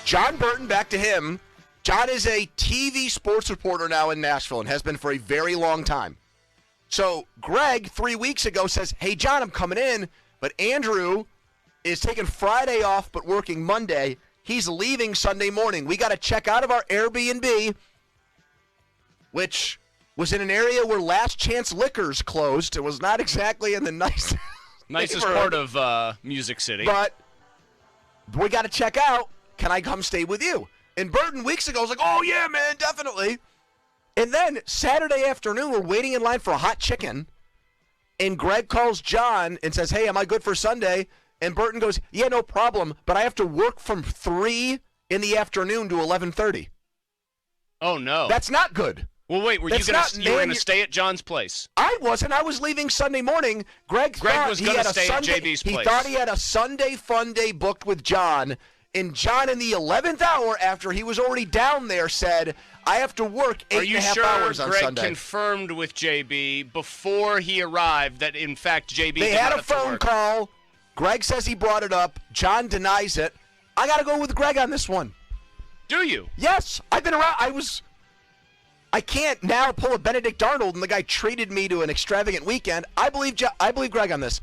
Jon Burton, back to him. Jon is a TV sports reporter now in Nashville and has been for a very long time. So Greg, 3 weeks ago, says, hey, Jon, I'm coming in, but Andrew is taking Friday off but working Monday. He's leaving Sunday morning. We got to check out of our Airbnb, which was in an area where Last Chance Liquors closed. It was not exactly in the nicest part of Music City. But we got to check out. Can I come stay with you? And Burton weeks ago was like, oh, yeah, man, definitely. And then Saturday afternoon, we're waiting in line for a hot chicken. And Greg calls Jon and says, hey, am I good for Sunday? And Burton goes, yeah, no problem, but I have to work from 3 in the afternoon to 11:30. Oh, no. That's not good. Well, wait, were you going to stay at Jon's place? I wasn't. I was leaving Sunday morning. Greg was going to stay at JB's place. He thought he had a Sunday fun day booked with Jon. And Jon, in the 11th hour, after he was already down there, said, I have to work 8.5 hours on Sunday. Are you sure Greg confirmed with JB before he arrived that, in fact, JB They had a phone call. Greg says he brought it up. Jon denies it. I got to go with Greg on this one. Do you? Yes. I've been around. I can't now pull a Benedict Arnold, and the guy treated me to an extravagant weekend. I believe Greg on this.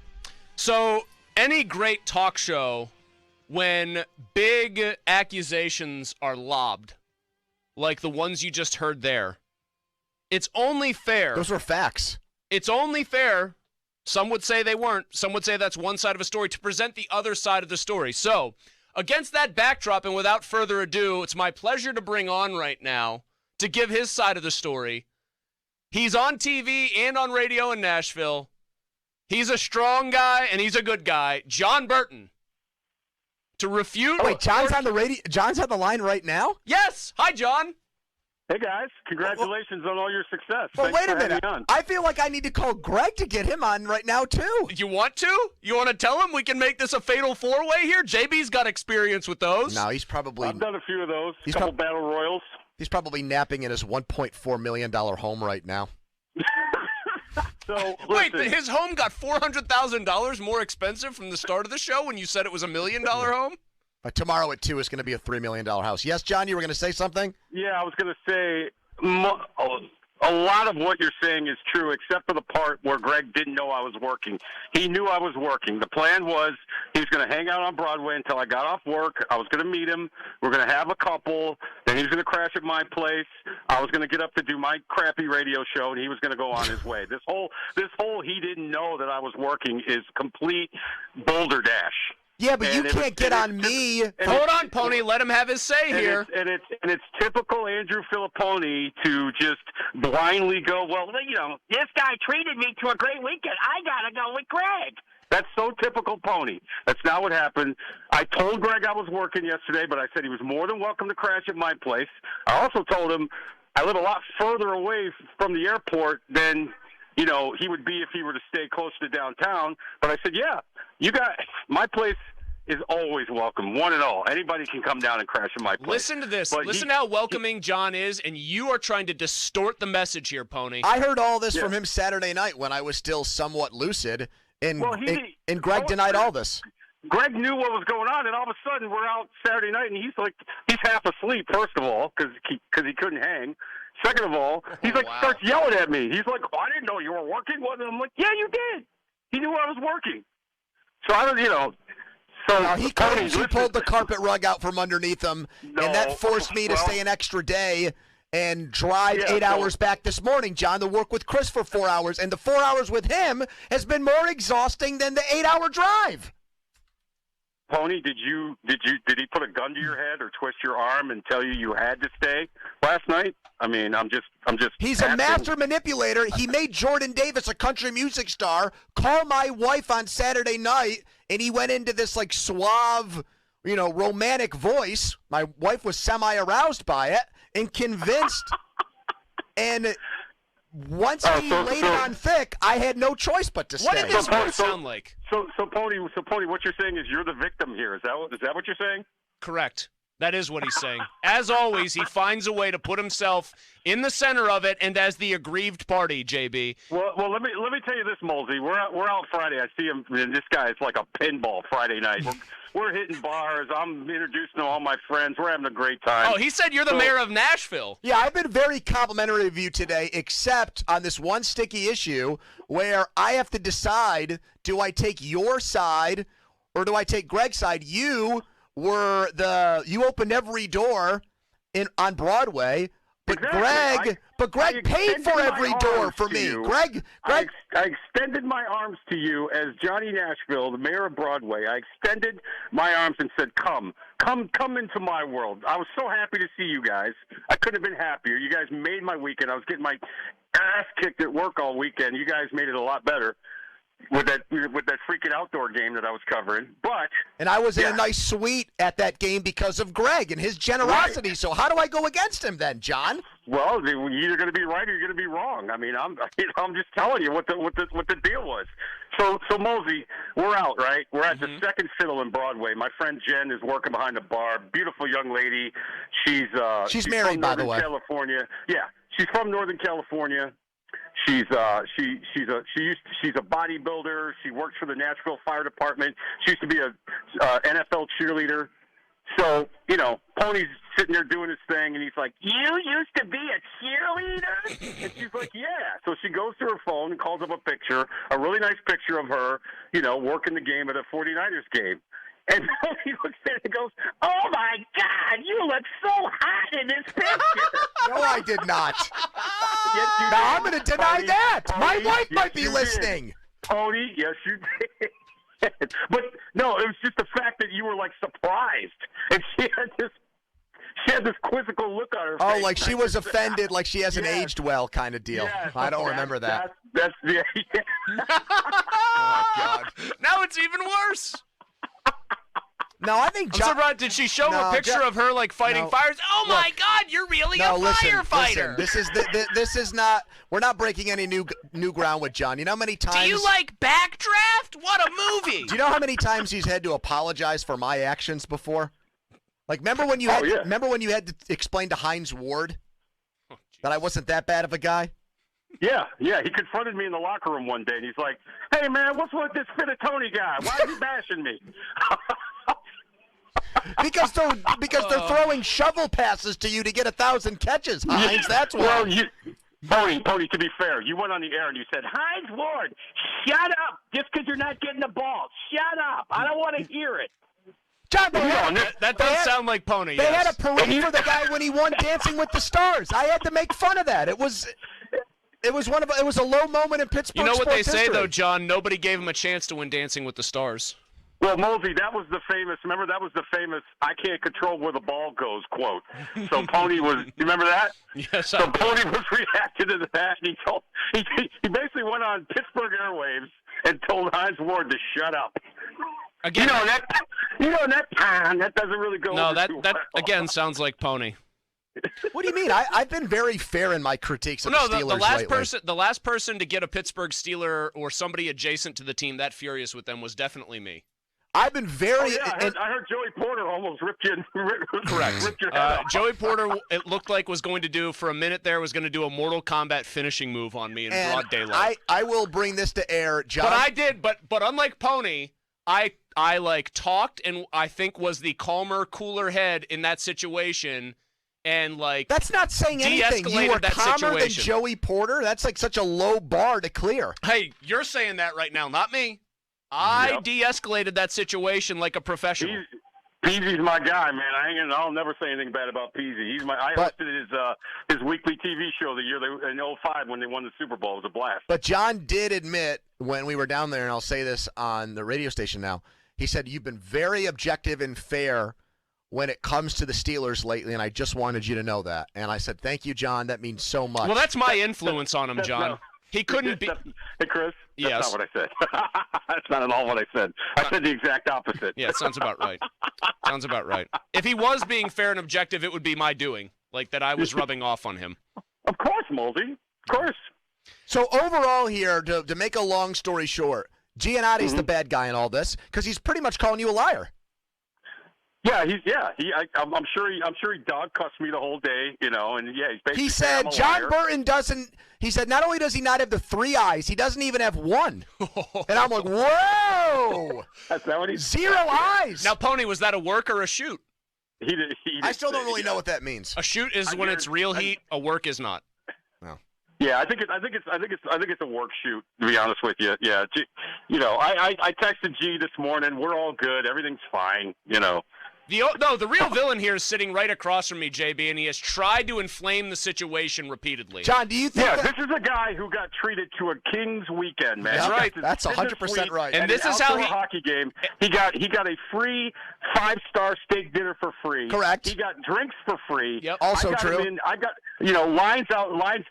So, any great talk show, when big accusations are lobbed, like the ones you just heard there, it's only fair. Those were facts. It's only fair. Some would say they weren't. Some would say that's one side of a story, to present the other side of the story. So, against that backdrop, and without further ado, it's my pleasure to bring on right now, to give his side of the story. He's on TV and on radio in Nashville. He's a strong guy, and he's a good guy. Jon Burton. To refute. Oh, wait, Jon's on the radio. Jon's on the line right now? Yes. Hi, Jon. Hey, guys. Congratulations on all your success. Well, Thanks wait a minute. on. I feel like I need to call Greg to get him on right now, too. You want to? You want to tell him we can make this a fatal four-way here? JB's got experience with those. No, he's probably... I've done a few of those. A couple battle royals. He's probably napping in his $1.4 million home right now. So, wait, his home got $400,000 more expensive from the start of the show when you said it was $1 million home? Tomorrow at 2 is going to be a $3 million house. Yes, Jon, you were going to say something? Yeah, I was going to say a lot of what you're saying is true, except for the part where Greg didn't know I was working. He knew I was working. The plan was he was going to hang out on Broadway until I got off work. I was going to meet him. We're going to have a couple. Then he was going to crash at my place. I was going to get up to do my crappy radio show, and he was going to go on his way. This whole he didn't know that I was working is complete boulder dash. Yeah, but you can't get on me. Hold on, Pony. Let him have his say here. It's typical Andrew Filipponi to just blindly go, well, you know, this guy treated me to a great weekend. I got to go with Greg. That's so typical Pony. That's not what happened. I told Greg I was working yesterday, but I said he was more than welcome to crash at my place. I also told him I live a lot further away from the airport than, you know, he would be if he were to stay close to downtown. But I said, yeah, you got my place is always welcome, one and all. Anybody can come down and crash in my place. Listen to this. But Listen how welcoming Jon is, and you are trying to distort the message here, Pony. I heard all this from him Saturday night when I was still somewhat lucid, and Greg denied all this. Greg knew what was going on, and all of a sudden we're out Saturday night, and he's half asleep, first of all, because he couldn't hang. Second of all, he's starts yelling at me. He's like, oh, I didn't know you were working. And I'm like, yeah, you did. He knew I was working. So I don't, you know. So he pulled the carpet rug out from underneath him, and that forced me to stay an extra day and drive 8 hours back this morning, Jon, to work with Chris for 4 hours. And the 4 hours with him has been more exhausting than the 8-hour drive. Pony, did he put a gun to your head or twist your arm and tell you had to stay last night? I mean, I'm just. He's a master manipulator. He made Jordan Davis, a country music star, call my wife on Saturday night, and he went into this like suave, you know, romantic voice. My wife was semi-aroused by it and convinced. And once he laid it on thick, I had no choice but to stay. What did this voice sound like? So Pony, what you're saying is you're the victim here. Is that what you're saying? Correct. That is what he's saying. As always, he finds a way to put himself in the center of it and as the aggrieved party, JB. Well, let me tell you this, Molsey. We're out Friday. I see him, and this guy is like a pinball Friday night. We're hitting bars. I'm introducing all my friends. We're having a great time. Oh, he said you're the mayor of Nashville. Yeah, I've been very complimentary of you today, except on this one sticky issue where I have to decide, do I take your side or do I take Greg's side? You opened every door on Broadway. But exactly. Greg paid for every door for me. Greg, I extended my arms to you as Johnny Nashville, the mayor of Broadway. I extended my arms and said, come into my world. I was so happy to see you guys. I couldn't have been happier. You guys made my weekend. I was getting my ass kicked at work all weekend. You guys made it a lot better with that freaking outdoor game that I was covering. And I was in a nice suite at that game because of Greg and his generosity. Right. So how do I go against him then, John? Well, you're either going to be right or you're going to be wrong. I mean, I'm just telling you what the deal was. So Mosey, we're out, right? We're at the Second Fiddle in Broadway. My friend Jen is working behind a bar. Beautiful young lady. She's married, from by the way. California. Yeah, she's from Northern California. She's a bodybuilder. She works for the Nashville Fire Department. She used to be a NFL cheerleader. So, Pony's sitting there doing his thing, and he's like, "You used to be a cheerleader?" And she's like, "Yeah." So she goes to her phone and calls up a really nice picture of her, working the game at a 49ers game. And he looks at it and goes, "Oh, my God, you look so hot in this picture." No, I did not. Yes, you did. Now I'm going to deny Pony, that. Pony, My wife yes, might be you listening. Did. Pony, yes, you did. But no, it was just the fact that you were like surprised, and she had this quizzical look on her face. Oh, like she was offended, like she hasn't aged well, kind of deal. Yes, I don't remember that. That's yeah. Oh, God. Now it's even worse. No, I think John. I'm surprised. Did she show a picture of her like fighting fires? Oh my God, you're really a firefighter. Listen, this is not. We're not breaking any new ground with John. You know how many times? Do you like Backdraft? What a movie! Do you know how many times he's had to apologize for my actions before? Like, remember when you had to explain to Hines Ward that I wasn't that bad of a guy? Yeah. He confronted me in the locker room one day, and he's like, "Hey, man, what's with this Tony guy? Why is he bashing me?" Because they're throwing shovel passes to you to get 1,000 catches, Hines. That's why. Well, Pony, to be fair, you went on the air and you said, "Hines Ward, shut up just because you're not getting the ball. Shut up. I don't want to hear it." John, that does sound like Pony. They had a parade for the guy when he won Dancing with the Stars. I had to make fun of that. It was a low moment in Pittsburgh. You know what they say history. though, John? Nobody gave him a chance to win Dancing with the Stars. Well, Mosey, that was the famous "I can't control where the ball goes" quote. So Pony was, you remember that? Yes, so Pony was reacting to that, and he basically went on Pittsburgh airwaves and told Hines Ward to shut up. Again, that doesn't really go. No, over too that well. again sounds like Pony. What do you mean? I've been very fair in my critiques of the Steelers the last person to get a Pittsburgh Steeler or somebody adjacent to the team that furious with them was definitely me. I've been very. I heard Joey Porter almost ripped your Correct. Ripped your head off. Joey Porter, it looked like was going to do for a minute there was going to do a Mortal Kombat finishing move on me in broad daylight. I will bring this to air, John. But I did. But unlike Pony, I like talked and I think was the calmer, cooler head in that situation. And like that's not saying anything. You were calmer than Joey Porter. That's like such a low bar to clear. Hey, you're saying that right now, not me. I de-escalated that situation like a professional. Peasy's my guy, man. I'll never say anything bad about Peasy. I hosted his weekly TV show the year in 2005 when they won the Super Bowl. It was a blast. But John did admit when we were down there, and I'll say this on the radio station now. He said you've been very objective and fair when it comes to the Steelers lately, and I just wanted you to know that. And I said, thank you, John. That means so much. Well, that's my influence on him, John. He couldn't be. Hey, Chris. That's not what I said. That's not at all what I said. I said the exact opposite. Yeah, it sounds about right. Sounds about right. If he was being fair and objective, it would be my doing, like that I was rubbing off on him. Of course, Mosey. Of course. So overall here, to make a long story short, Giannotti's the bad guy in all this because he's pretty much calling you a liar. Yeah, I'm sure he dog cussed me the whole day, and he's basically He saying said I'm a Jon liar. Burton doesn't. He said not only does he not have the 3 eyes, he doesn't even have one. And I'm like, whoa! That's not what he 0 eyes. Now, Pony, was that a work or a shoot? He did, I still don't really know what that means. A shoot is when it's real heat. A work is not. Yeah, I think it's a work shoot. To be honest with you, yeah. I texted G this morning. We're all good. Everything's fine. The real villain here is sitting right across from me, JB, and he has tried to inflame the situation repeatedly. John, do you think? Yeah, this is a guy who got treated to a Kings weekend, man. That's right. That's 100% right. And this is how he hockey game. He got a free 5-star steak dinner for free. Correct. He got drinks for free. Yep. Also true. I got lines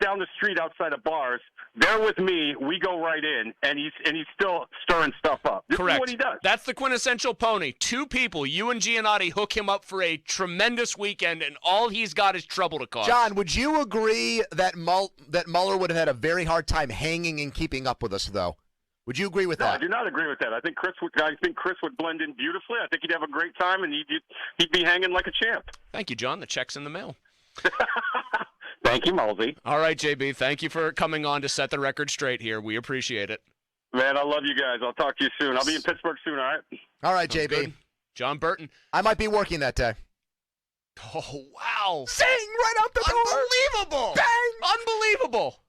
down the street outside of bars. They're with me. We go right in, and he's still stirring stuff up. This Correct. is what he does. That's the quintessential Pony. 2 people, you and Giannotti, hook him up for a tremendous weekend, and all he's got is trouble to cause. John, would you agree that Mueller would have had a very hard time hanging and keeping up with us, though? Would you agree with No, that? I do not agree with that. I think Chris would blend in beautifully. I think he'd have a great time, and he'd be hanging like a champ. Thank you, John. The check's in the mail. Thank you, Malsey. All right, JB. Thank you for coming on to set the record straight here. We appreciate it. Man, I love you guys. I'll talk to you soon. I'll be in Pittsburgh soon, all right? All right, Sounds JB. good. Jon Burton. I might be working that day. Oh, wow. Sing right out the door. Unbelievable. Bang. Unbelievable.